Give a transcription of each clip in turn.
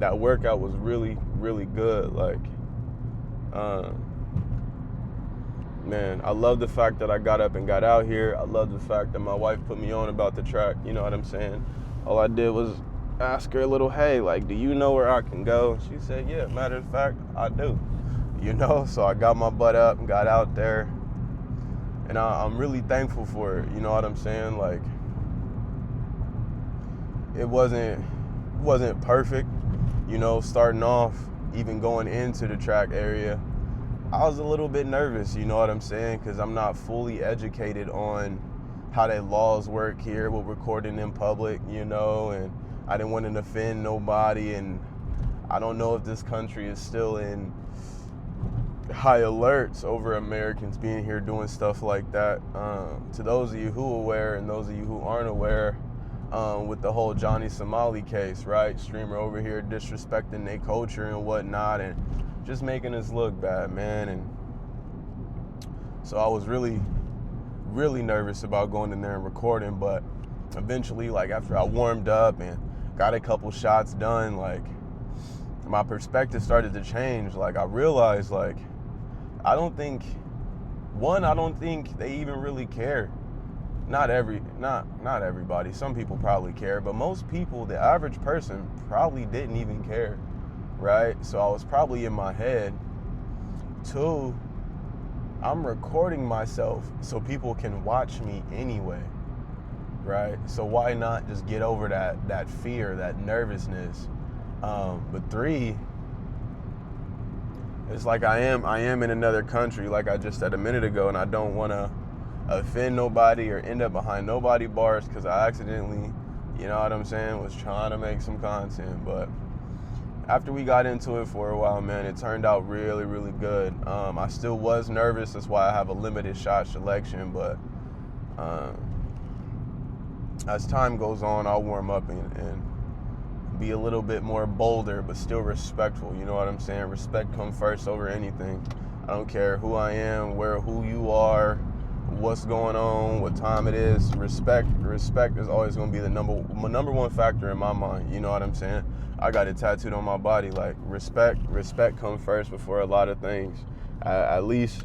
that workout was really, really good. Like, man, I love the fact that I got up and got out here. I love the fact that my wife put me on about the track. You know what I'm saying? All I did was ask her a little, hey, like, do you know where I can go? She said, yeah, matter of fact, I do. You know, so I got my butt up and got out there. And I'm really thankful for it. You know what I'm saying? Like, it wasn't perfect, you know, starting off, even going into the track area. I was a little bit nervous, you know what I'm saying? Because I'm not fully educated on how the laws work here with recording in public, you know, and I didn't want to offend nobody, and I don't know if this country is still in high alerts over Americans being here doing stuff like that. To those of you who are aware and those of you who aren't aware, with the whole Johnny Somali case, right? Streamer over here disrespecting their culture and whatnot, and just making us look bad, man. And so I was really, really nervous about going in there and recording, but eventually, like, after I warmed up and got a couple shots done, like, my perspective started to change. Like, I realized, like, I don't think they even really care. Not everybody. Some people probably care, but most people, the average person, probably didn't even care, right? So I was probably in my head. 2, I'm recording myself so people can watch me anyway, right? So why not just get over that fear, that nervousness? But 3, it's like I am in another country, like I just said a minute ago, and I don't want to offend nobody or end up behind nobody bars because I accidentally, you know what I'm saying, was trying to make some content. But after we got into it for a while, man, it turned out really, really good. I still was nervous. That's why I have a limited shot selection. But as time goes on, I'll warm up and be a little bit more bolder, but still respectful. You know what I'm saying? Respect comes first over anything. I don't care who I am, who you are, what's going on, what time it is. Respect is always going to be the number one factor in my mind. You know what I'm saying? I got it tattooed on my body. Like, respect comes first before a lot of things. At least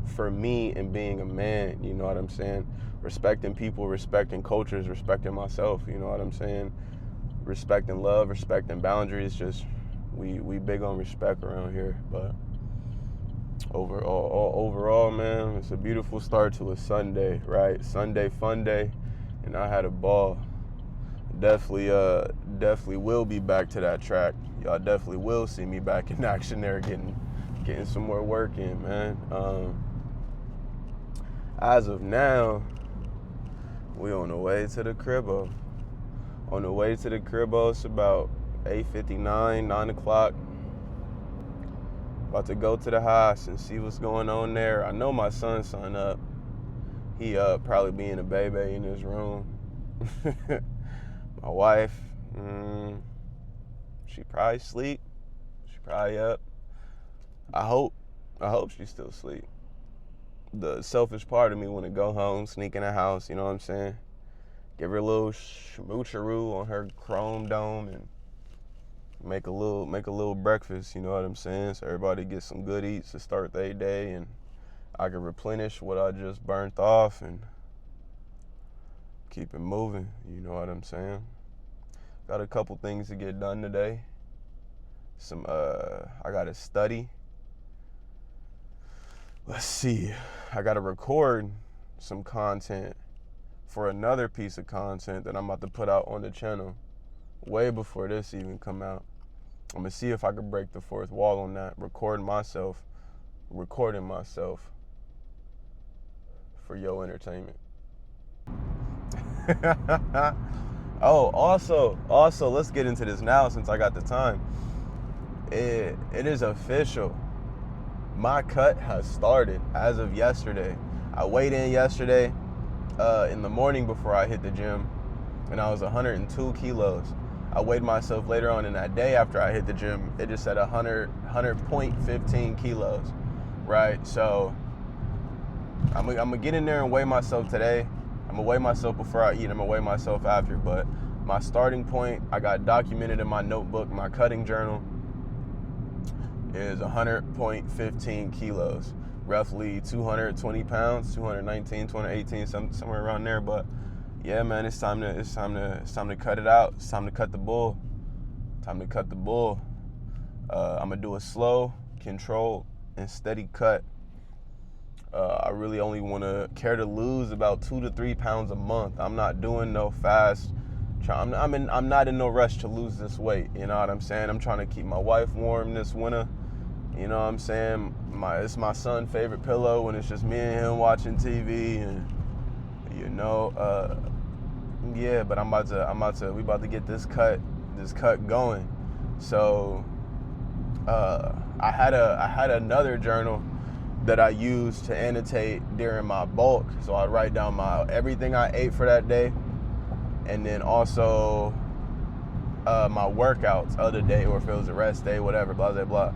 for me and being a man. You know what I'm saying? Respecting people, respecting cultures, respecting myself. You know what I'm saying? Respecting love, respecting boundaries. Just we big on respect around here. But overall, man, it's a beautiful start to a Sunday, right? Sunday fun day, and I had a ball. Definitely will be back to that track. Y'all definitely will see me back in action there, getting some more work in, man. As of now, we on the way to the cribbo. It's about 8:59, 9 o'clock. About to go to the house and see what's going on there. I know my son's up. He probably being a baby in his room. My wife, she probably sleep. She probably up. I hope she's still asleep. The selfish part of me want to go home, sneak in the house, you know what I'm saying? Give her a little schmoocheroo on her chrome dome and make a little breakfast, you know what I'm saying? So everybody gets some good eats to start their day, and I can replenish what I just burnt off and keep it moving, you know what I'm saying? Got a couple things to get done today. I gotta study. Let's see. I gotta record some content for another piece of content that I'm about to put out on the channel way before this even come out. I'm gonna see if I can break the fourth wall on that, recording myself for your entertainment. Oh, also, let's get into this now since I got the time. It is official. My cut has started as of yesterday. I weighed in yesterday in the morning before I hit the gym, and I was 102 kilos. I weighed myself later on in that day after I hit the gym. It just said 100.15 kilos, right? So I'm gonna get in there and weigh myself today. I'm gonna weigh myself before I eat. I'm gonna weigh myself after, but my starting point, I got documented in my notebook, my cutting journal, is 100.15 kilos, roughly 220 pounds, 219, 218, somewhere around there. But yeah, man, it's time to cut it out. It's time to cut the bull. Time to cut the bull. I'm gonna do a slow, controlled, and steady cut. I really only want to care to lose about 2 to 3 pounds a month. I'm not doing no fast. I'm not in no rush to lose this weight. You know what I'm saying? I'm trying to keep my wife warm this winter. You know what I'm saying? It's my son's favorite pillow when it's just me and him watching TV, and yeah. But we about to get this cut going. So I had another journal that I used to annotate during my bulk. So I write down everything I ate for that day, and then also my workouts of the day, or if it was a rest day, whatever, blah blah blah.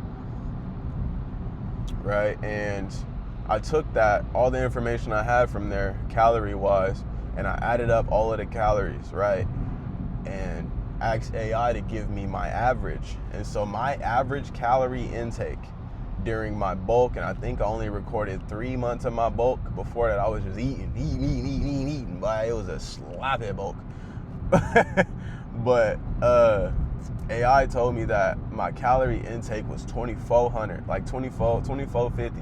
Right, and I took all the information I had from there, calorie wise, and I added up all of the calories, right, and asked AI to give me my average. And so my average calorie intake during my bulk, and I think I only recorded 3 months of my bulk. Before that, I was just eating, but it was a sloppy bulk. But AI told me that my calorie intake was 2,400, like 2450.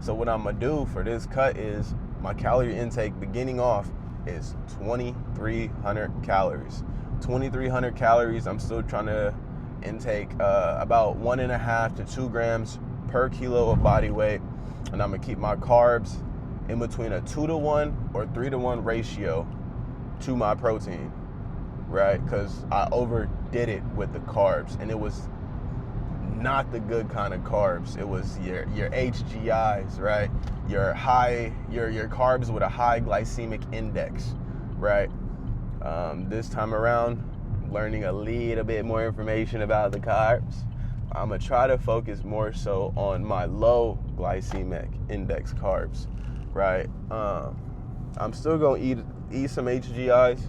So what I'm gonna do for this cut is my calorie intake beginning off is 2,300 calories. 2,300 calories. I'm still trying to intake about 1.5 to 2 grams per kilo of body weight, and I'm gonna keep my carbs in between a 2-to-1 or 3-to-1 ratio to my protein. Right, because I overdid it with the carbs, and it was not the good kind of carbs. It was your HGIs, right? Your carbs with a high glycemic index, right? This time around, learning a little bit more information about the carbs. I'm gonna try to focus more so on my low glycemic index carbs, right? I'm still gonna eat some HGIs.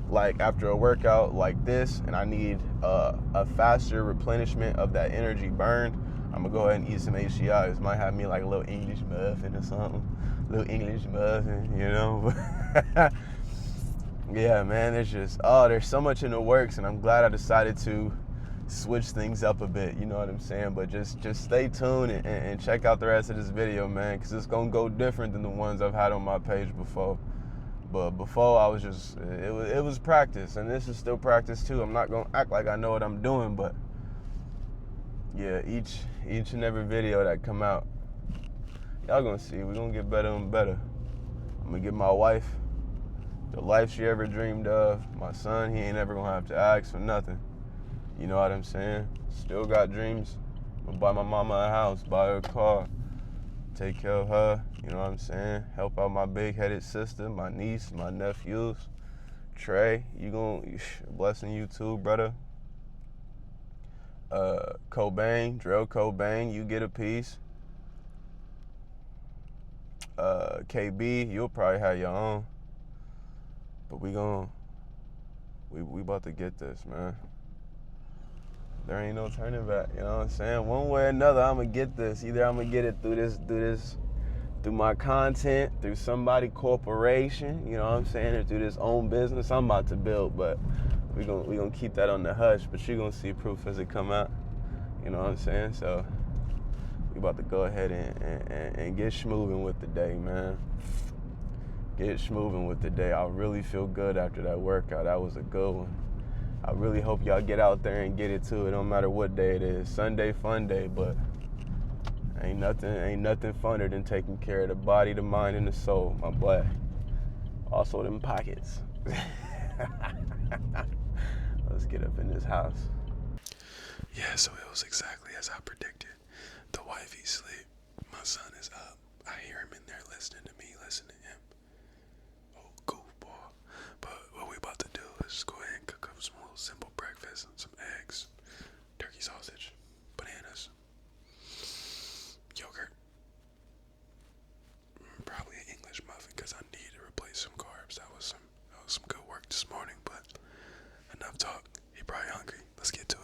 Like after a workout like this, and I need a faster replenishment of that energy burned, I'm gonna go ahead and eat some HGIs. Might have me like a little English muffin or something, you know. Yeah, man, there's so much in the works, and I'm glad I decided to switch things up a bit, you know what I'm saying? But just stay tuned and check out the rest of this video, man, because it's gonna go different than the ones I've had on my page before. But before, I was just, it was practice, and this is still practice too. I'm not gonna act like I know what I'm doing, but yeah, each and every video that come out, y'all gonna see, we're gonna get better and better. I'm gonna give my wife the life she ever dreamed of. My son, he ain't ever gonna have to ask for nothing. You know what I'm saying? Still got dreams. I'm gonna buy my mama a house, buy her a car, take care of her, you know what I'm saying? Help out my big-headed sister, my niece, my nephews. Trey, blessing you too, brother. Drill Cobain, you get a piece. KB, you'll probably have your own. But we about to get this, man. There ain't no turning back, you know what I'm saying? One way or another, I'm gonna get this. Either I'm gonna get it through my content, through somebody corporation, you know what I'm saying, or through this own business I'm about to build. But we gonna keep that on the hush. But you're gonna see proof as it come out, you know what I'm saying? So we about to go ahead and get schmoving with the day, man. Get schmoving with the day. I really feel good after that workout. That was a good one. I really hope y'all get out there and get it too. It don't matter what day it is. Sunday, fun day, but ain't nothing funner than taking care of the body, the mind, and the soul, my boy. Also them pockets. Let's get up in this house. Yeah, so it was exactly as I predicted. The wifey's asleep. My son is up. I hear him in there listening to me, listening to him. Oh, goofball. But what we about to do is just go ahead and cook up some little simple breakfast, some eggs, turkey sausage, bananas, yogurt, probably an English muffin because I need to replace some carbs. That was some good work this morning, but enough talk. He probably hungry. Let's get to it.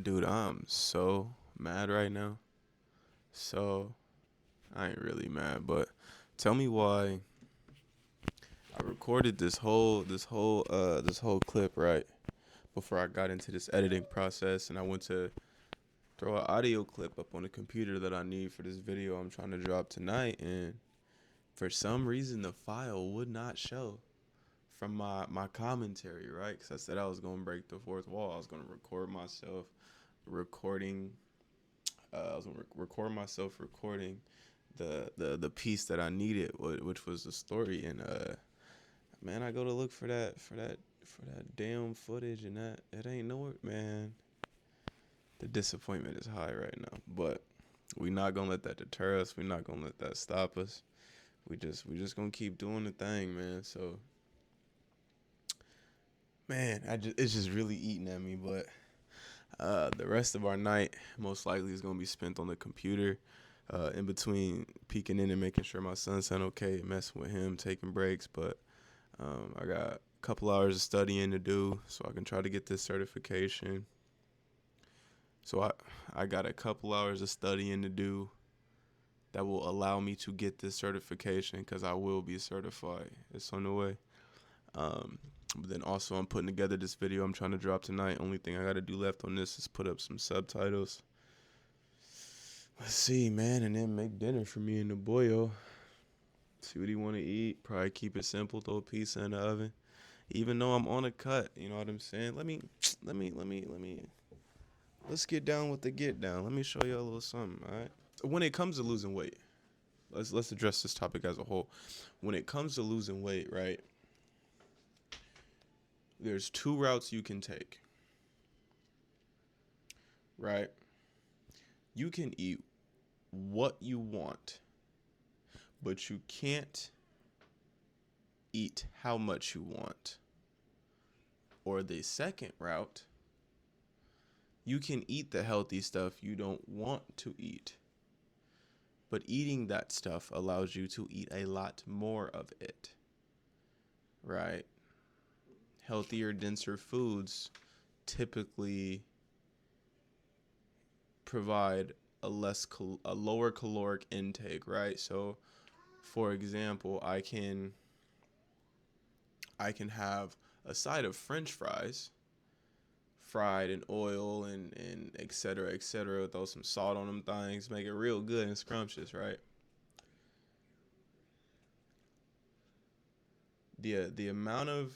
Dude, I'm so mad right now. So I ain't really mad, but tell me why I recorded this whole clip right before I got into this editing process, and I went to throw an audio clip up on the computer that I need for this video I'm trying to drop tonight, and for some reason the file would not show from my commentary, right? Because I said I was gonna break the fourth wall. I was gonna record myself recording. I was gonna record myself recording the piece that I needed, which was the story. And man, I go to look for that damn footage, and that it ain't nowhere, man. The disappointment is high right now, but we not gonna let that deter us. We not gonna let that stop us. We just gonna keep doing the thing, man. So, man, it's just really eating at me. But the rest of our night most likely is gonna be spent on the computer. In between peeking in and making sure my son sound okay, messing with him, taking breaks. But I got a couple hours of studying to do so I can try to get this certification. So I got a couple hours of studying to do that will allow me to get this certification, because I will be certified. It's on the way. But then also I'm putting together this video I'm trying to drop tonight. Only thing I got to do left on this is put up some subtitles. Let's see, man, and then make dinner for me and the boyo. See what he want to eat. Probably keep it simple. Throw a pizza in the oven. Even though I'm on a cut, you know what I'm saying? Let's get down with the get down. Let me show you a little something, all right? When it comes to losing weight, let's address this topic as a whole. When it comes to losing weight, right? There's two routes you can take, right? You can eat what you want, but you can't eat how much you want. Or the second route, you can eat the healthy stuff you don't want to eat. But eating that stuff allows you to eat a lot more of it, right? Healthier, denser foods typically provide a lower caloric intake, right? So, for example, I can have a side of French fries, fried in oil and et cetera, throw some salt on them things, make it real good and scrumptious, right? The amount of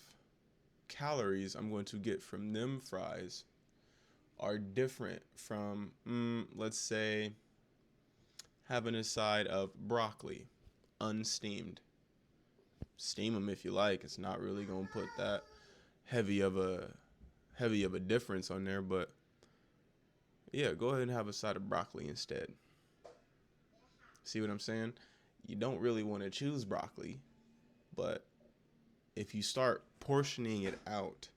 calories I'm going to get from them fries are different from, let's say, having a side of broccoli, unsteamed. Steam them if you like. It's not really gonna put that heavy of a difference on there, but yeah, go ahead and have a side of broccoli instead. See what I'm saying? You don't really want to choose broccoli, but if you start portioning it out,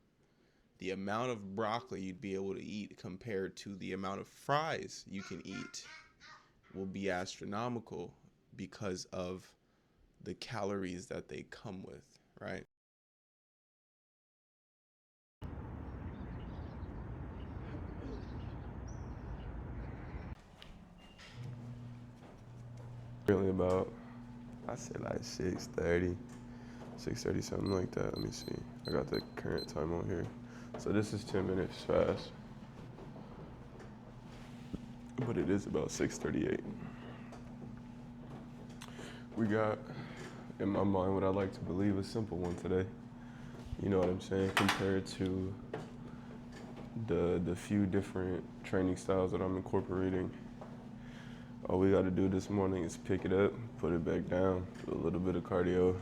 the amount of broccoli you'd be able to eat compared to the amount of fries you can eat will be astronomical because of the calories that they come with, right? Really about, I say like 6:30, 6:30, something like that. Let me see. I got the current time on here. So this is 10 minutes fast, but it is about 6:38. We got, in my mind, what I like to believe a simple one today. You know what I'm saying? Compared to the few different training styles that I'm incorporating. All we got to do this morning is pick it up, put it back down, do a little bit of cardio,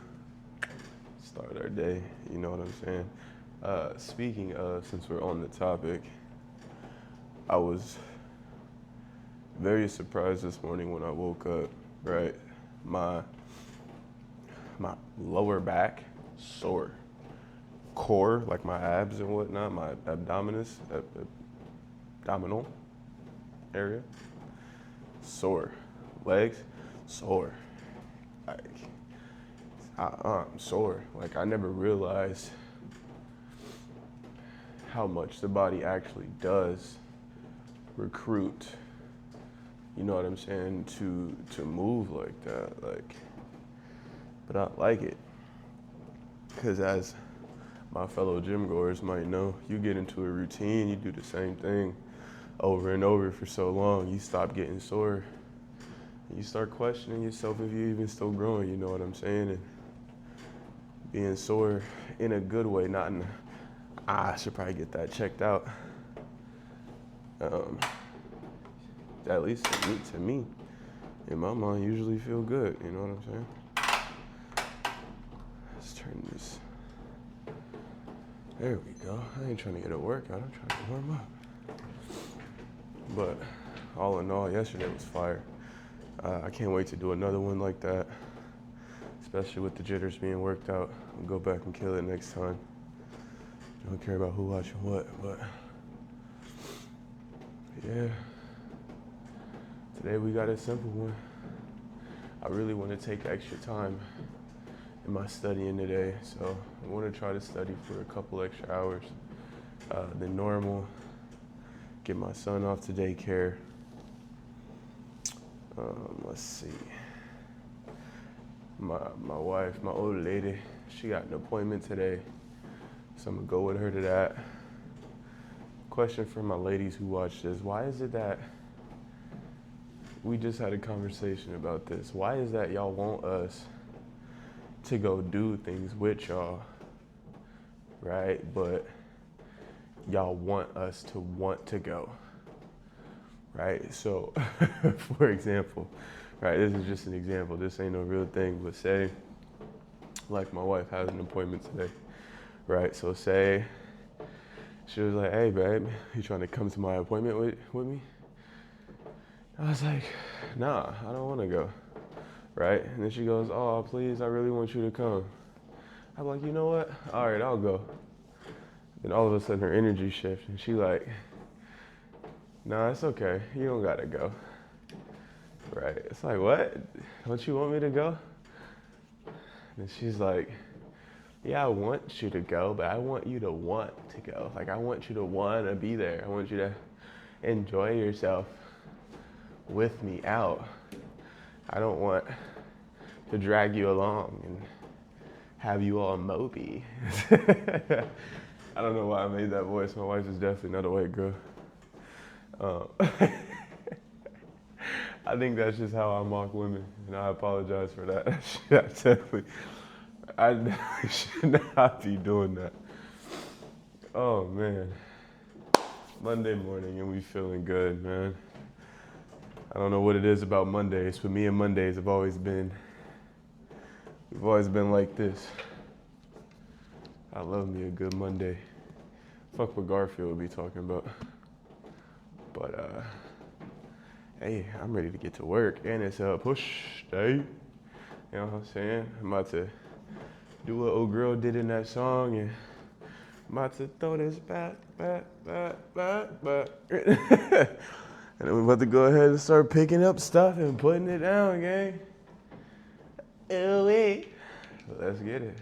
start our day. You know what I'm saying? Speaking of, since we're on the topic, I was very surprised this morning when I woke up, right? My lower back sore. Core, like my abs and whatnot, my abdominal area, sore. Legs, sore. Like, I'm sore. Like, I never realized how much the body actually does recruit, you know what I'm saying, to move like that. Like, but I like it. Because as my fellow gym goers might know, you get into a routine, you do the same thing over and over for so long, you stop getting sore. You start questioning yourself if you're even still growing, you know what I'm saying? And being sore in a good way, not in I should probably get that checked out. At least to me, in my mind, usually feel good, you know what I'm saying? Let's turn this. There we go. I ain't trying to get a workout, I'm trying to warm up. But all in all, yesterday was fire. I can't wait to do another one like that, especially with the jitters being worked out. We'll go back and kill it next time. Don't care about who watching what, but yeah. Today we got a simple one. I really want to take extra time in my studying today, so I want to try to study for a couple extra hours than normal. Get my son off to daycare. Let's see. My wife, my old lady, she got an appointment today, so I'm gonna go with her to that. Question for my ladies who watch this: why is it that we just had a conversation about this? Why is that y'all want us to go do things with y'all, right? But y'all want us to want to go, right? So, for example, right, this is just an example. This ain't no real thing, but say, like my wife has an appointment today, right? So say she was like, hey, babe, you trying to come to my appointment with me? I was like, nah, I don't want to go, right? And then she goes, oh, please, I really want you to come. I'm like, you know what? All right, I'll go. And all of a sudden her energy shifts and she like, nah, it's okay. You don't gotta go. Right. It's like, what? Don't you want me to go? And she's like, yeah, I want you to go, but I want you to want to go. Like, I want you to want to be there. I want you to enjoy yourself with me out. I don't want to drag you along and have you all mopey. I don't know why I made that voice. My wife is definitely not a white girl. I think that's just how I mock women, and I apologize for that. I definitely should not be doing that. Oh man, Monday morning and we feeling good, man. I don't know what it is about Mondays, but me and Mondays we've always been like this. I love me a good Monday. Fuck what Garfield would be talking about. But hey, I'm ready to get to work, and it's a push day. You know what I'm saying? I'm about to do what old girl did in that song, and I'm about to throw this back. And then we're about to go ahead and start picking up stuff and putting it down, gang. Ooh-wee. Let's get it.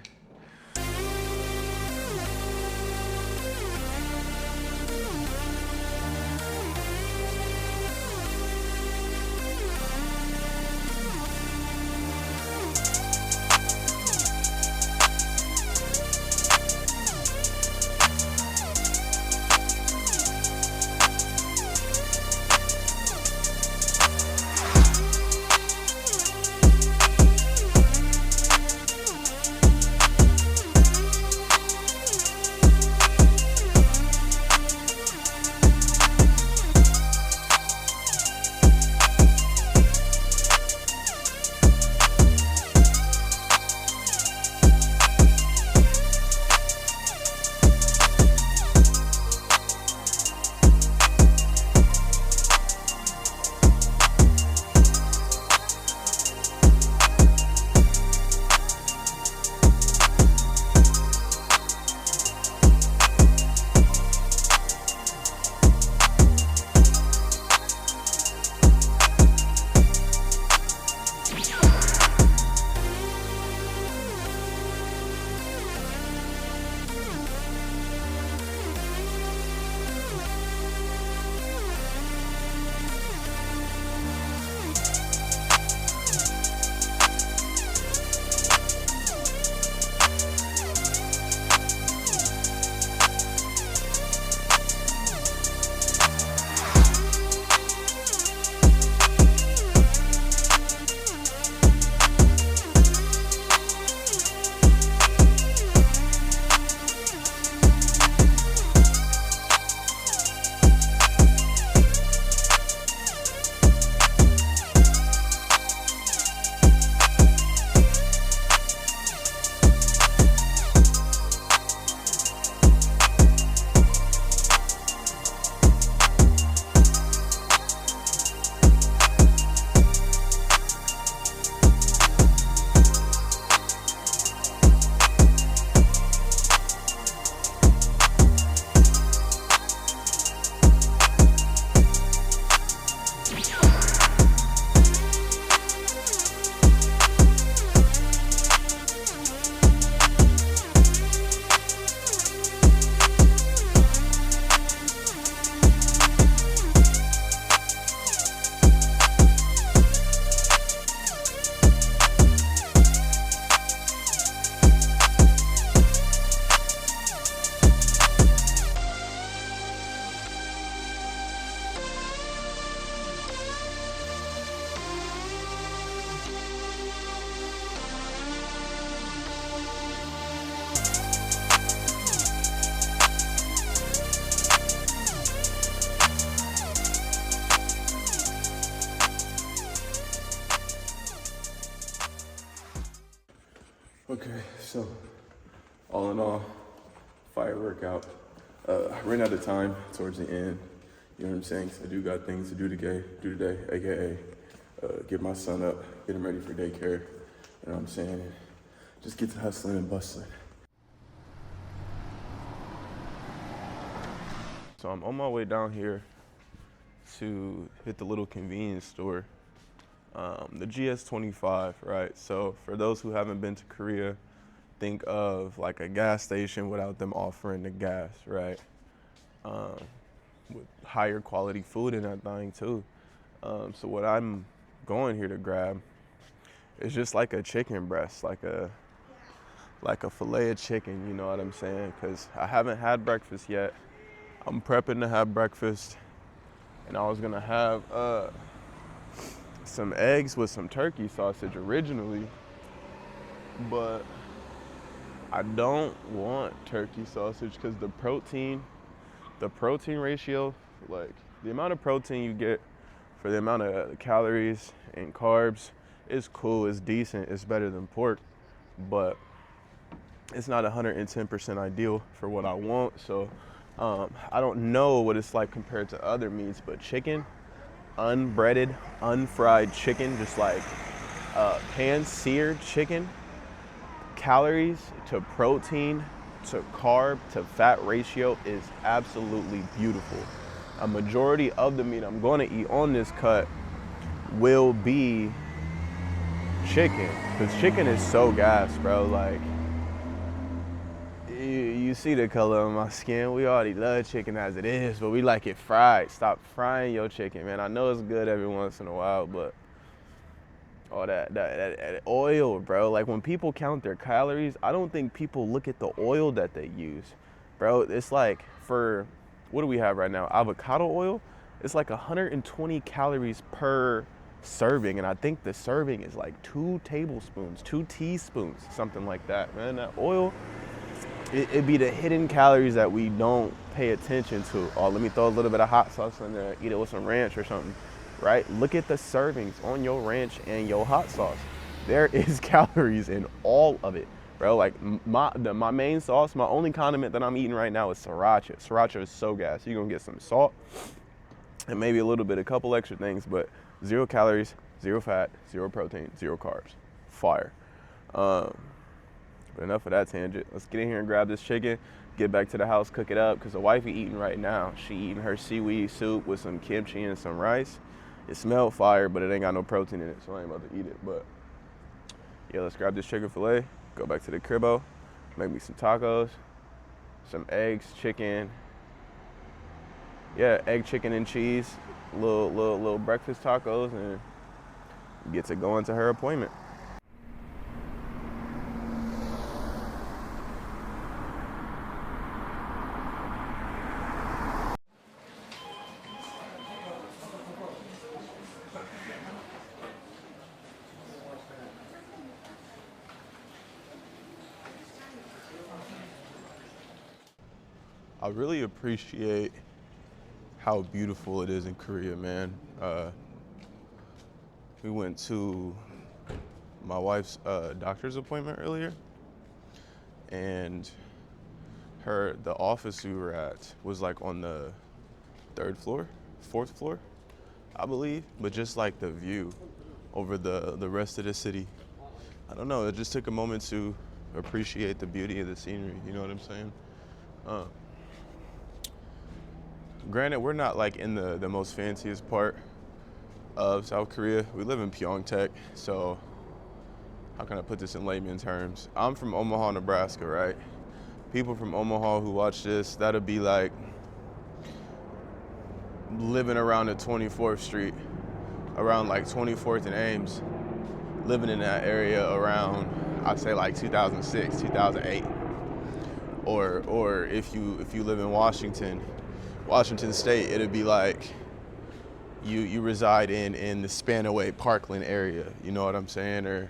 Okay, so all in all, fire workout. I ran out of time towards the end. You know what I'm saying? So I do got things to do today, aka get my son up, get him ready for daycare. You know what I'm saying? Just get to hustling and bustling. So I'm on my way down here to hit the little convenience store, the GS25, right? So for those who haven't been to Korea, think of like a gas station without them offering the gas, right? Um, with higher quality food in that thing too. So what I'm going here to grab is just like a chicken breast, like a fillet of chicken, you know what I'm saying? Because I haven't had breakfast yet. I'm prepping to have breakfast, and I was gonna have some eggs with some turkey sausage originally, but I don't want turkey sausage because the protein ratio, like the amount of protein you get for the amount of calories and carbs is cool, it's decent, it's better than pork, but it's not 110% ideal for what I want. So I don't know what it's like compared to other meats, but chicken, unbreaded, unfried chicken, just like pan-seared chicken, calories to protein to carb to fat ratio is absolutely beautiful. A majority of the meat I'm going to eat on this cut will be chicken, because chicken is so gas, bro. Like, you see the color of my skin. We already love chicken as it is, but we like it fried. Stop frying your chicken, man. I know it's good every once in a while, but all that oil, bro. Like when people count their calories, I don't think people look at the oil that they use, bro. It's like for, what do we have right now? Avocado oil. It's like 120 calories per serving, and I think the serving is like 2 tablespoons, 2 teaspoons, something like that, man. That oil, it'd be the hidden calories that we don't pay attention to. Oh, let me throw a little bit of hot sauce in there, eat it with some ranch or something, right? Look at the servings on your ranch and your hot sauce. There is calories in all of it, bro. Like my main sauce, my only condiment that I'm eating right now is sriracha. Sriracha is so gas. You're gonna get some salt and maybe a little bit, a couple extra things, but 0 calories, 0 fat, 0 protein, 0 carbs. Fire. But enough of that tangent. Let's get in here and grab this chicken, get back to the house, cook it up, because the wifey eating right now. She eating her seaweed soup with some kimchi and some rice. It smelled fire, but it ain't got no protein in it, so I ain't about to eat it. But yeah, let's grab this chicken fillet, go back to the cribbo, make me some tacos, some eggs, chicken. Yeah, egg, chicken, and cheese, little breakfast tacos, and get to going to her appointment. I really appreciate how beautiful it is in Korea, man. We went to my wife's doctor's appointment earlier, and the office we were at was like on the 3rd floor, 4th floor, I believe, but just like the view over the rest of the city. I don't know, it just took a moment to appreciate the beauty of the scenery, you know what I'm saying? Granted, we're not like in the most fanciest part of South Korea. We live in Pyeongtaek, so how can I put this in layman terms? I'm from Omaha, Nebraska, right? People from Omaha who watch this, that'll be like living around the 24th Street, around like 24th and Ames, living in that area around, I'd say like 2006, 2008. Or if you live in Washington State, it'd be like you reside in the Spanaway Parkland area, you know what I'm saying? Or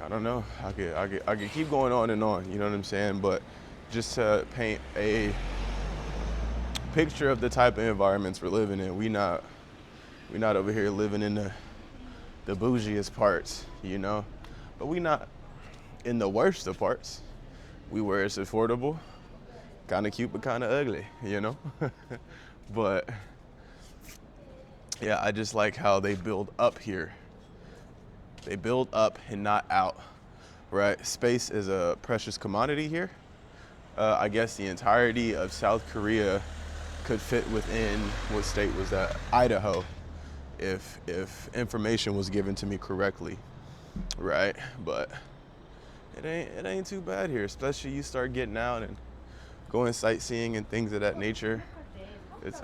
I don't know. I could keep going on and on, you know what I'm saying? But just to paint a picture of the type of environments we're living in, we not over here living in the bougiest parts, you know? But we not in the worst of parts. We where it's affordable, kind of cute but kind of ugly, you know? But yeah, I just like how they build up here. They build up and not out, right? Space is a precious commodity here. I guess the entirety of South Korea could fit within what state was that? Idaho, if information was given to me correctly, right? But it ain't too bad here, especially you start getting out and going sightseeing and things of that nature. It's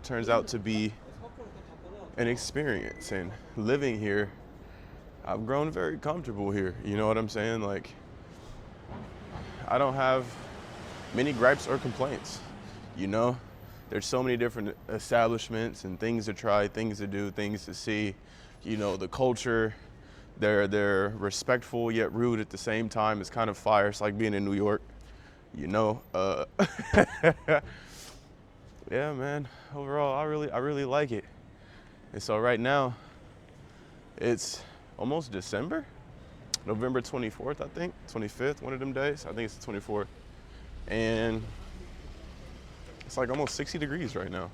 turns out to be an experience, and living here, I've grown very comfortable here. You know what I'm saying? Like, I don't have many gripes or complaints. You know, there's so many different establishments and things to try, things to do, things to see. You know, the culture, they're respectful yet rude at the same time. It's kind of fire. It's like being in New York. You know, yeah, man. Overall, I really like it. And so right now, it's almost December, November 24th, I think, 25th, one of them days. I think it's the 24th. And it's like almost 60 degrees right now.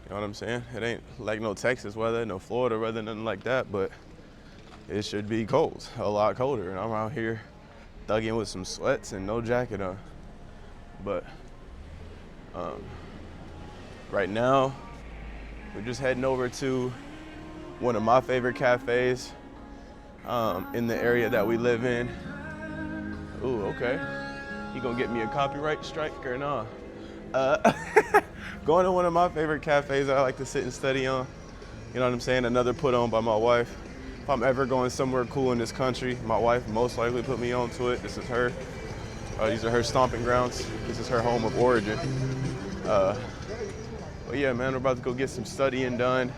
You know what I'm saying? It ain't like no Texas weather, no Florida weather, nothing like that, but it should be cold, a lot colder. And I'm out here thugging with some sweats and no jacket on. But right now, we're just heading over to one of my favorite cafes in the area that we live in. Ooh, okay. You gonna get me a copyright strike or no? Going to one of my favorite cafes that I like to sit and study on. You know what I'm saying? Another put on by my wife. If I'm ever going somewhere cool in this country, my wife most likely put me on to it. This is her. These are her stomping grounds. This is her home of origin. But yeah, man, we're about to go get some studying done.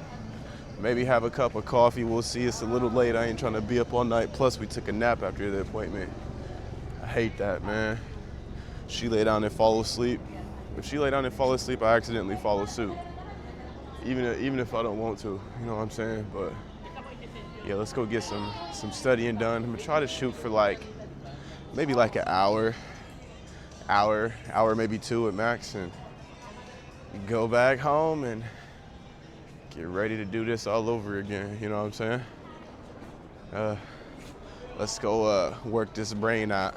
Maybe have a cup of coffee. We'll see. It's a little late. I ain't trying to be up all night. Plus, we took a nap after the appointment. I hate that, man. She lay down and fall asleep. If she lay down and fall asleep, I accidentally follow suit. Even if I don't want to, you know what I'm saying? But yeah, let's go get some studying done. I'm gonna try to shoot for maybe like an hour, maybe two at max, and go back home and get ready to do this all over again. You know what I'm saying? Let's go work this brain out.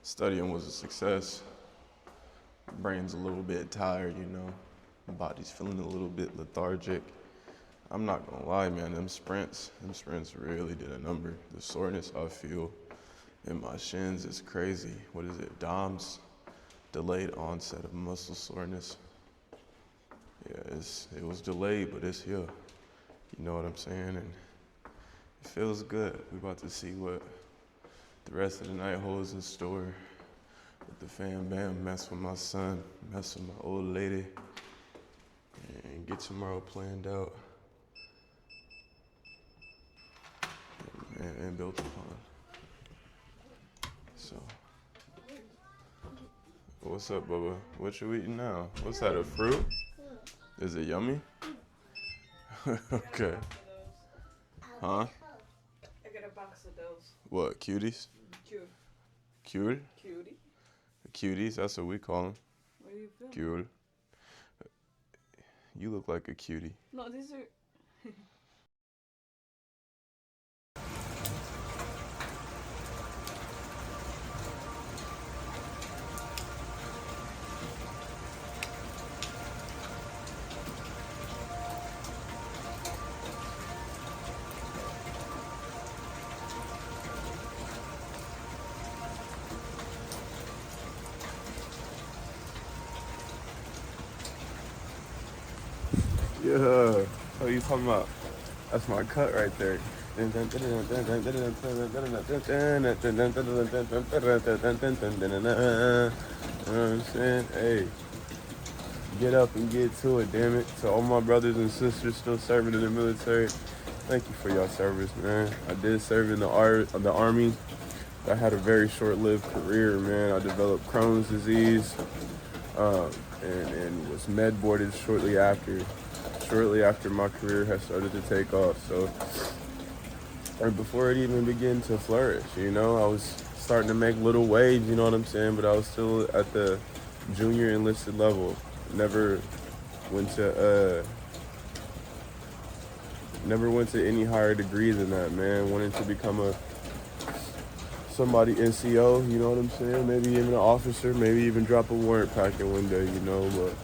Studying was a success. Brain's a little bit tired, you know. Body's feeling a little bit lethargic. I'm not gonna lie, man, them sprints really did a number. The soreness I feel in my shins is crazy. What is it? DOMS, delayed onset of muscle soreness. Yeah, it was delayed, but it's here. You know what I'm saying? And it feels good. We're about to see what the rest of the night holds in store. With the fam bam, mess with my son, mess with my old lady, and get tomorrow planned out and built upon. So, what's up, Bubba? What you eating now? What's that, a fruit? Is it yummy? Okay. Huh? I got a box of those. What, cuties? Cute. Cute? Cutie? Cuties, that's what we call them. What do you feel? Cute. You look like a cutie. No, these are... Yeah. What are you talking about? That's my cut right there. You know what I'm saying? Hey, get up and get to it, damn it. To all my brothers and sisters still serving in the military, thank you for your service, man. I did serve in the army. I had a very short-lived career, man. I developed Crohn's disease, um, and was med boarded shortly after my career had started to take off. So, or before it even began to flourish, I was starting to make little wage, you know what I'm saying? But I was still at the junior enlisted level. Never went to any higher degree than that, man. Wanted to become somebody NCO, you know what I'm saying? Maybe even an officer, maybe even drop a warrant packet one day, but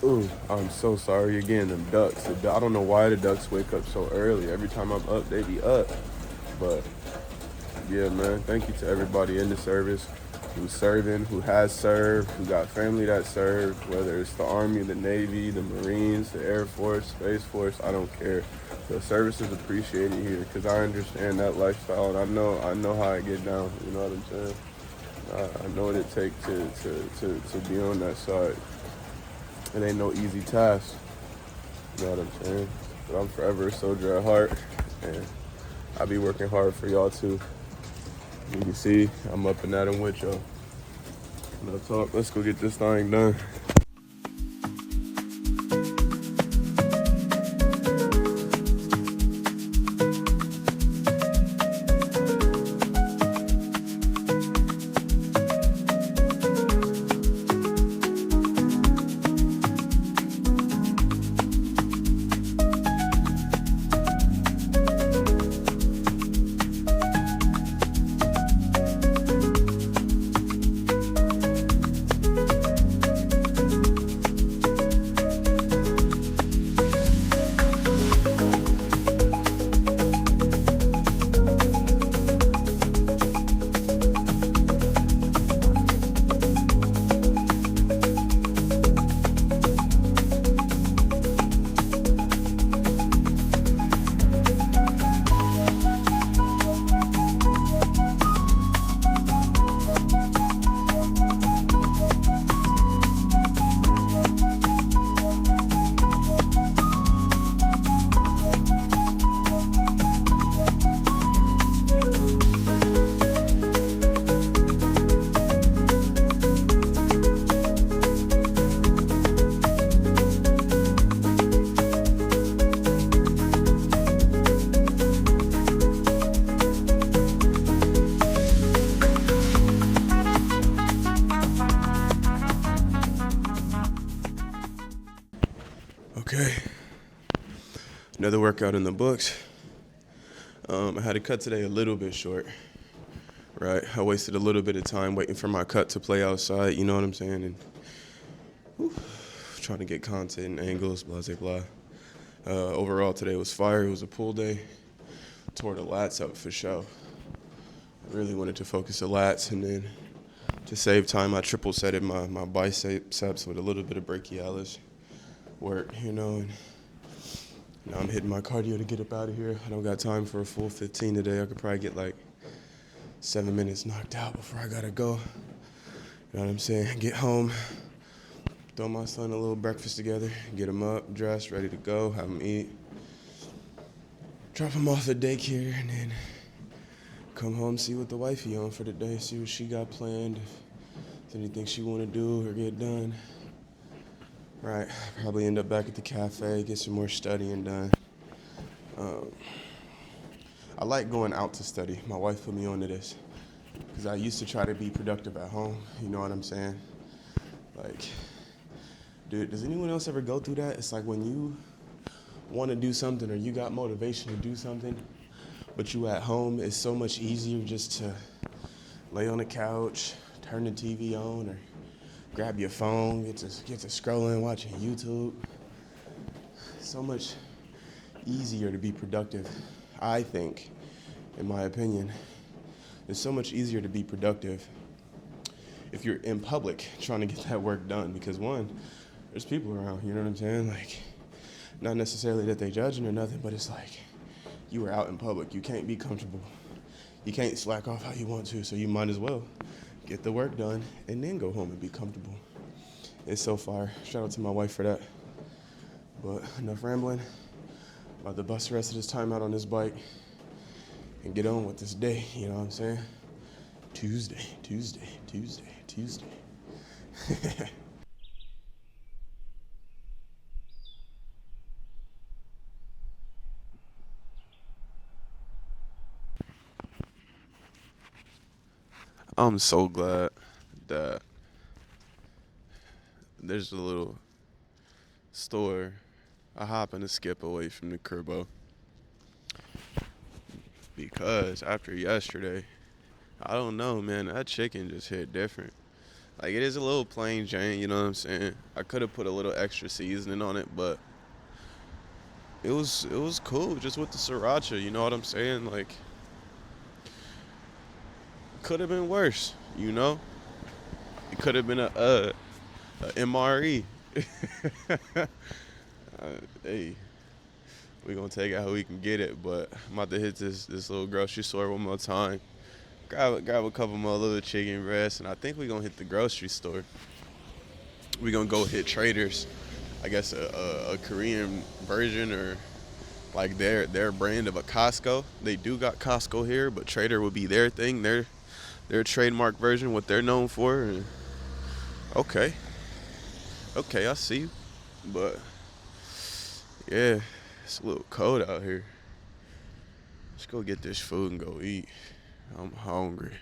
ooh, I'm so sorry again, them ducks. I don't know why the ducks wake up so early. Every time I'm up, they be up. But yeah, man, thank you to everybody in the service who's serving, who has served, who got family that served, whether it's the Army, the Navy, the Marines, the Air Force, Space Force, I don't care. The service is appreciated here because I understand that lifestyle, and I know how I get down, you know what I'm saying? I know what it takes to be on that side. It ain't no easy task, you know what I'm saying? But I'm forever a soldier at heart, and I be working hard for y'all too. You can see I'm up and at 'em with y'all. No talk. Let's go get this thing done. Okay, another workout in the books. I had to cut today a little bit short, right? I wasted a little bit of time waiting for my cut to play outside, you know what I'm saying? And trying to get content and angles, blah, blah, blah. Overall, today was fire. It was a pool day. Tore the lats up for sure. I really wanted to focus the lats, and then to save time, I triple setted my biceps with a little bit of brachialis work, and now I'm hitting my cardio to get up out of here. I don't got time for a full 15 today. I could probably get like 7 minutes knocked out before I gotta go. You know what I'm saying? Get home, throw my son a little breakfast together, get him up, dressed, ready to go, have him eat, drop him off at daycare, and then come home, see what the wifey on for the day, see what she got planned, if there's anything she want to do or get done. Right, probably end up back at the cafe, get some more studying done. I like going out to study. My wife put me onto this because I used to try to be productive at home, you know what I'm saying? Like, dude, does anyone else ever go through that? It's like when you want to do something or you got motivation to do something, but you at home, it's so much easier just to lay on the couch, turn the TV on, or grab your phone, get to scrolling, watching YouTube. So much easier to be productive, I think, in my opinion. It's so much easier to be productive if you're in public trying to get that work done, because one, there's people around, you know what I'm saying? Like, not necessarily that they judging or nothing, but it's like, you were out in public. You can't be comfortable. You can't slack off how you want to, so you might as well get the work done and then go home and be comfortable. It's so fire. Shout out to my wife for that. But enough rambling. About to bust the rest of this time out on this bike and get on with this day, you know what I'm saying? Tuesday. I'm so glad that there's a little store I happen to skip away from the Curbo. Because after yesterday, I don't know, man, that chicken just hit different. Like, it is a little plain Jane, you know what I'm saying? I could have put a little extra seasoning on it, but it was cool just with the sriracha, you know what I'm saying? Like, could have been worse, you know? It could have been a MRE. Hey, we gonna take it how we can get it, but I'm about to hit this little grocery store one more time. Grab a couple more little chicken breasts, and I think we gonna hit the grocery store. We gonna go hit Traders. I guess a Korean version or like their brand of a Costco. They do got Costco here, but Trader would be their thing, their trademark version, what they're known for. And okay, I see you, but yeah, it's a little cold out here. Let's go get this food and go eat. I'm hungry.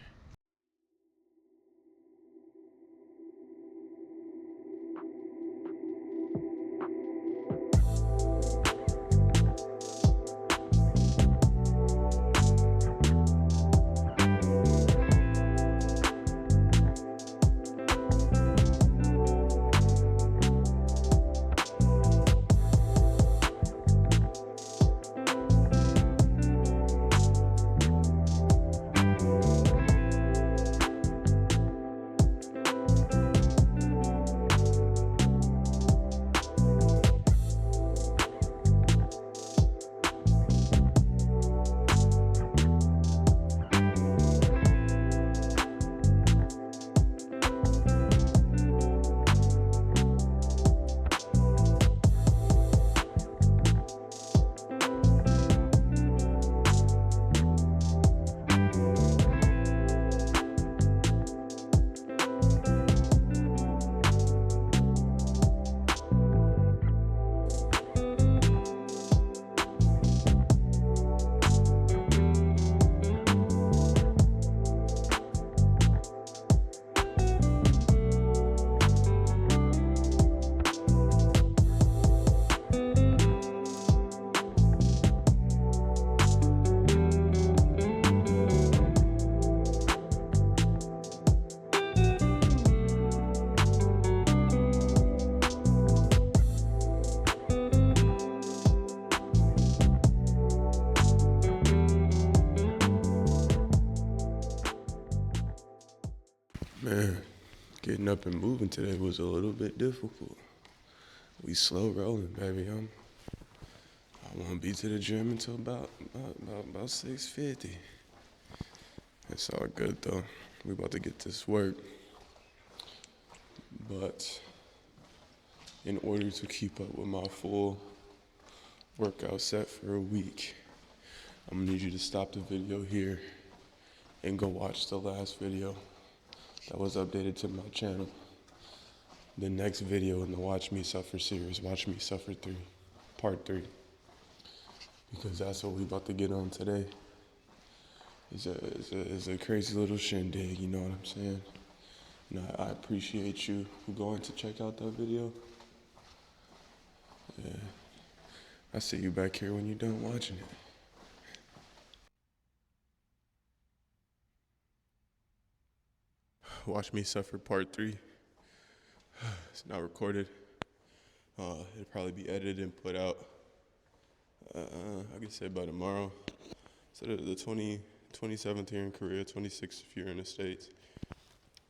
Man, getting up and moving today was a little bit difficult. We slow rolling, baby. I won't be to the gym until about 6:50. It's all good though. We about to get this work. But in order to keep up with my full workout set for a week, I'm gonna need you to stop the video here and go watch the last video that was updated to my channel. The next video in the Watch Me Suffer series, Watch Me Suffer 3, Part 3. Because that's what we about to get on today. It's a crazy little shindig, you know what I'm saying? And I appreciate you going to check out that video. Yeah. I see you back here when you're done watching it. Watch Me Suffer Part 3. It's not recorded. It'll probably be edited and put out, I can say by tomorrow. So the 27th here in Korea, 26th if you're in the States.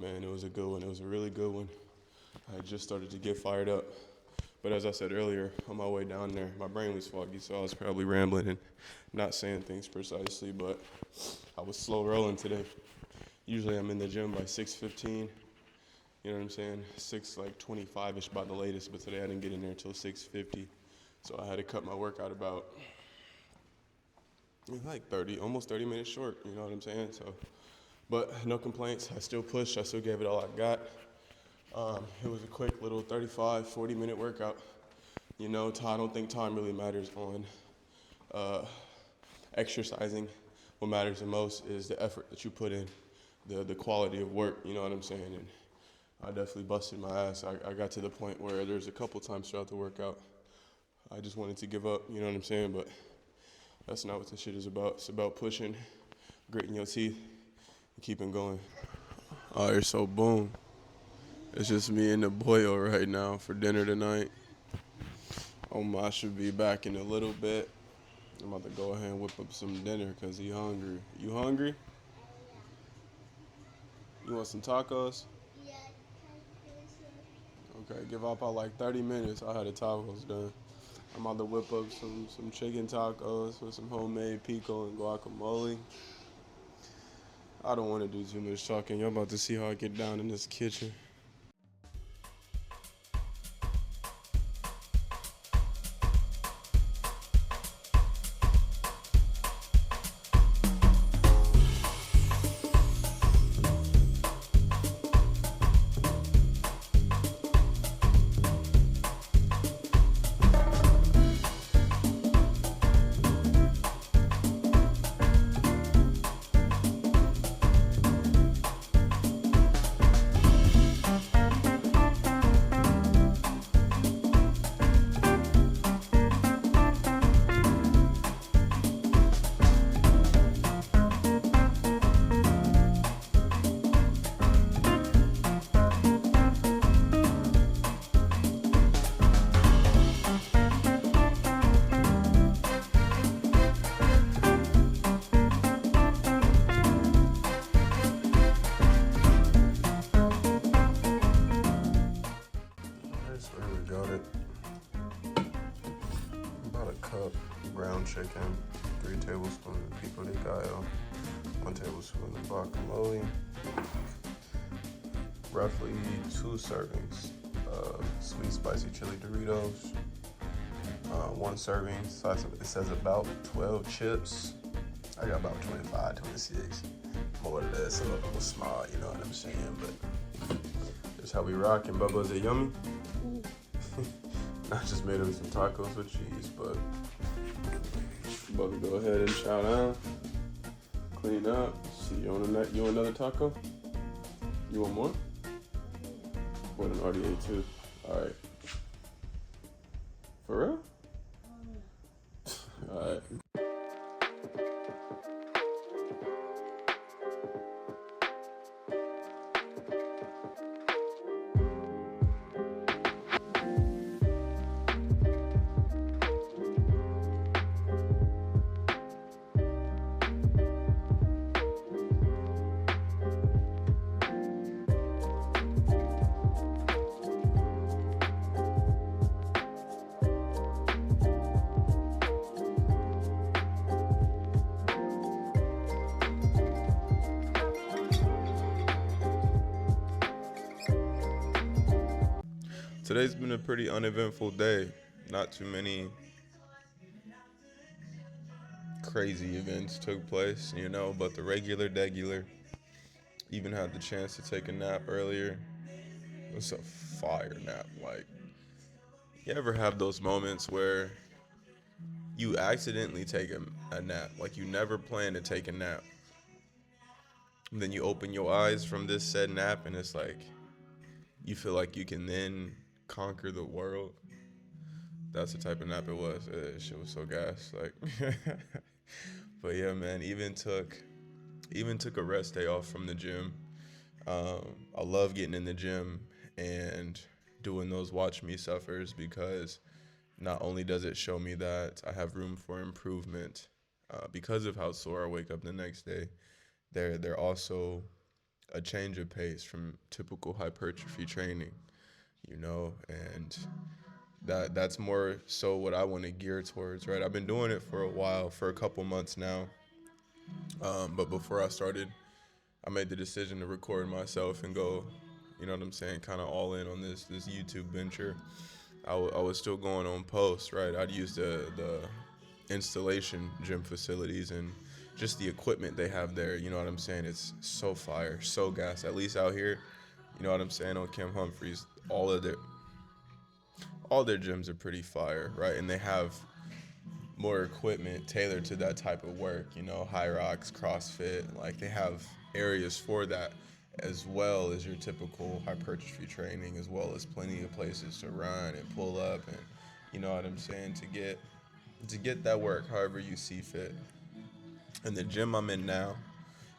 Man, it was a good one. It was a really good one. I just started to get fired up. But as I said earlier, on my way down there, my brain was foggy, so I was probably rambling and not saying things precisely. But I was slow rolling today. Usually I'm in the gym by 6:15. You know what I'm saying? 6:25ish by the latest. But today I didn't get in there until 6:50, so I had to cut my workout about like 30, almost 30 minutes short. You know what I'm saying? So, but no complaints. I still pushed. I still gave it all I got. It was a quick little 35, 40-minute workout. You know, I don't think time really matters on exercising. What matters the most is the effort that you put in, the quality of work. You know what I'm saying? And I definitely busted my ass. I got to the point where there's a couple times throughout the workout I just wanted to give up. You know what I'm saying? But that's not what this shit is about. It's about pushing, gritting your teeth, and keeping going. All right, so boom. It's just me and the boyo right now for dinner tonight. I should be back in a little bit. I'm about to go ahead and whip up some dinner because he hungry. You hungry? You want some tacos? Okay, give up about like 30 minutes. I'll have the tacos done. I'm about to whip up some chicken tacos with some homemade pico and guacamole. I don't want to do too much talking. Y'all about to see how I get down in this kitchen. That's where we got it. About a cup ground chicken, 3 tablespoons of pico de gallo, 1 tablespoon of guacamole, roughly 2 servings of sweet spicy chili Doritos, 1 serving, it says about 12 chips. I got about 25, 26, more than that, so it was small, you know what I'm saying, but that's how we rockin'. Bubba, is it yummy? I just made him some tacos with cheese, but about to go ahead and chow down, clean up. See, you want another taco? You want more? What an already ate too. All right. For real? All right. Today's been a pretty uneventful day. Not too many crazy events took place, you know, but the regular. Even had the chance to take a nap earlier. It was a fire nap. Like, you ever have those moments where you accidentally take a nap? Like, you never plan to take a nap. And then you open your eyes from this said nap, and it's like, you feel like you can then conquer the world. That's the type of nap it was. Shit was so gas. Like, but yeah, man. Even took a rest day off from the gym. I love getting in the gym and doing those watch me suffers because not only does it show me that I have room for improvement because of how sore I wake up the next day, they're also a change of pace from typical hypertrophy training, you know, and That's more so what I want to gear towards, right? I've been doing it for a while, for a couple months now. But before I started, I made the decision to record myself and go, you know what I'm saying, kind of all in on this YouTube venture. I was still going on posts, right? I'd use the installation gym facilities and just the equipment they have there. You know what I'm saying? It's so fire, so gas. At least out here, you know what I'm saying, on Kim Humphreys, all their gyms are pretty fire, right? And they have more equipment tailored to that type of work, you know, high rocks, CrossFit, like they have areas for that as well as your typical hypertrophy training, as well as plenty of places to run and pull up and, you know what I'm saying, to get that work however you see fit. And the gym I'm in now,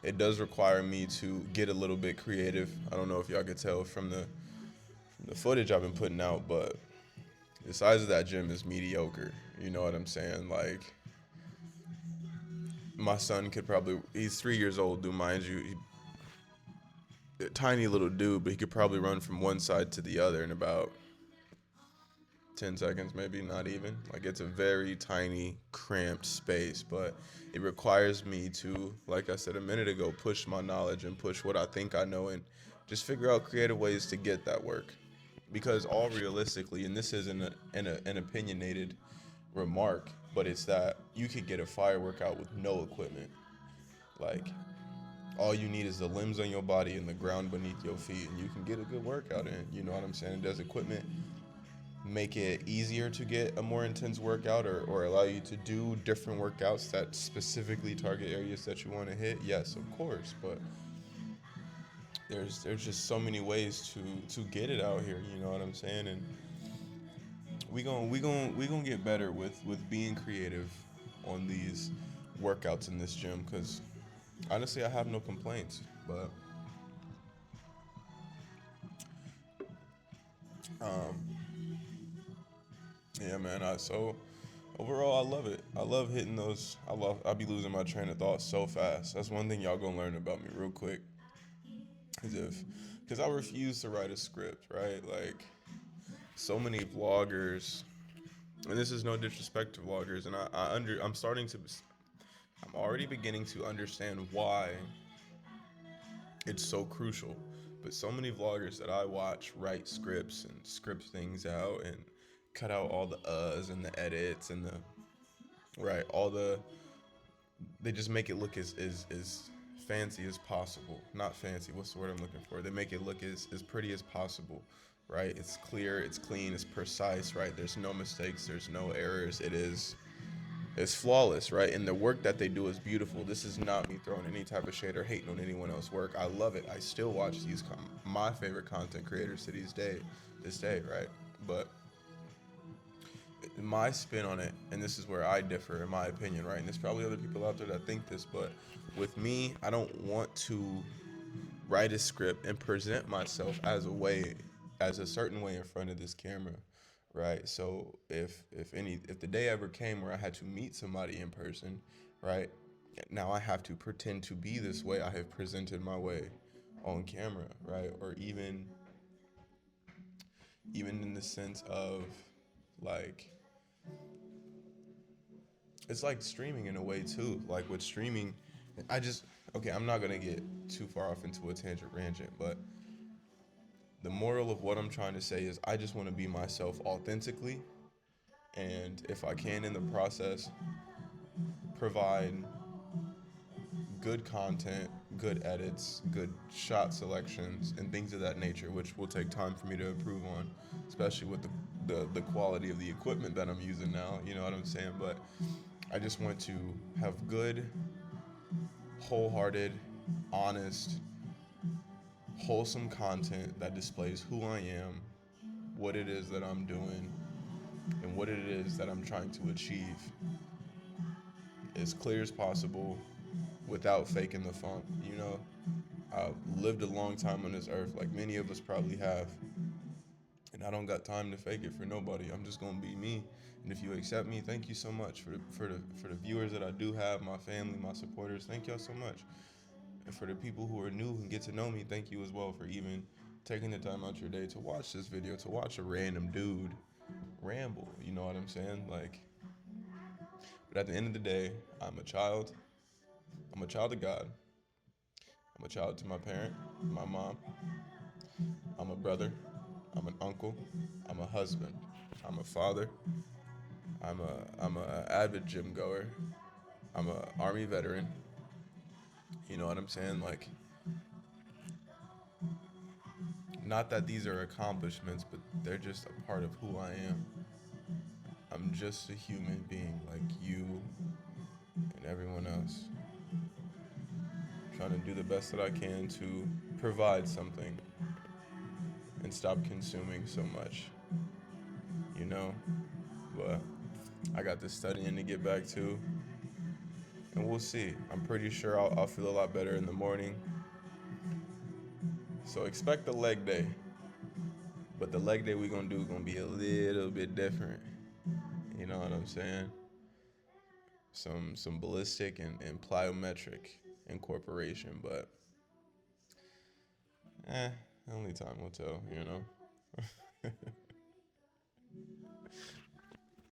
it does require me to get a little bit creative. I don't know if y'all could tell from the footage I've been putting out, but the size of that gym is mediocre. You know what I'm saying? Like, my son could probably, he's 3 years old, dude, mind you, a tiny little dude, but he could probably run from one side to the other in about 10 seconds, maybe not even. Like, it's a very tiny, cramped space, but it requires me to, like I said a minute ago, push my knowledge and push what I think I know and just figure out creative ways to get that work. Because all realistically, and this isn't an opinionated remark, but it's that you could get a fire workout with no equipment. Like, all you need is the limbs on your body and the ground beneath your feet, and you can get a good workout in. You know what I'm saying? Does equipment make it easier to get a more intense workout, or allow you to do different workouts that specifically target areas that you want to hit? Yes, of course, but there's just so many ways to get it out here. You know what I'm saying? And we gonna get better with being creative on these workouts in this gym, because honestly I have no complaints. But yeah, man, so overall I love it. I love hitting those. I'll be losing my train of thought so fast. That's one thing y'all gonna learn about me real quick, is if because I refuse to write a script, right? Like, so many vloggers, and this is no disrespect to vloggers, and I'm already beginning to understand why it's so crucial. But so many vloggers that I watch write scripts and script things out and cut out all the uhs and the edits and the right, all the they just make it look as fancy as possible. Not fancy, what's the word I'm looking for? They make it look as pretty as possible, right? It's clear, it's clean, it's precise, right? There's no mistakes, there's no errors. It's flawless, right? And the work that they do is beautiful. This is not me throwing any type of shade or hating on anyone else's work. I love it. I still watch my favorite content creators to this day, right? But my spin on it, and this is where I differ in my opinion, right? And there's probably other people out there that think this, but with me, I don't want to write a script and present myself as a certain way in front of this camera, right? So if the day ever came where I had to meet somebody in person, right? Now I have to pretend to be this way I have presented my way on camera, right? Or even in the sense of, like, it's like streaming in a way too. Like, with streaming, I just okay, I'm not gonna get too far off into a tangent rangent, but the moral of what I'm trying to say is I just want to be myself authentically, and if I can in the process provide good content, good edits, good shot selections, and things of that nature, which will take time for me to improve on, especially with the quality of the equipment that I'm using now. You know what I'm saying? But I just want to have good, wholehearted, honest, wholesome content that displays who I am, what it is that I'm doing, and what it is that I'm trying to achieve as clear as possible without faking the funk. You know, I've lived a long time on this earth, like many of us probably have, and I don't got time to fake it for nobody. I'm just gonna be me, and if you accept me, thank you so much. For the viewers that I do have, my family, my supporters, thank y'all so much. And for the people who are new and get to know me, thank you as well for even taking the time out your day to watch this video, to watch a random dude ramble, you know what I'm saying? Like, but at the end of the day, I'm a child. I'm a child of God. I'm a child to my parent, my mom. I'm a brother. I'm an uncle. I'm a husband. I'm a father. I'm a avid gym goer. I'm a army veteran. You know what I'm saying? Like, not that these are accomplishments, but they're just a part of who I am. I'm just a human being like you and everyone else, trying to do the best that I can to provide something and stop consuming so much, you know? But I got this studying to get back to, and we'll see. I'm pretty sure I'll feel a lot better in the morning. So expect the leg day, but the leg day we gonna do gonna be a little bit different. You know what I'm saying? Some ballistic and plyometric incorporation, but only time will tell, you know?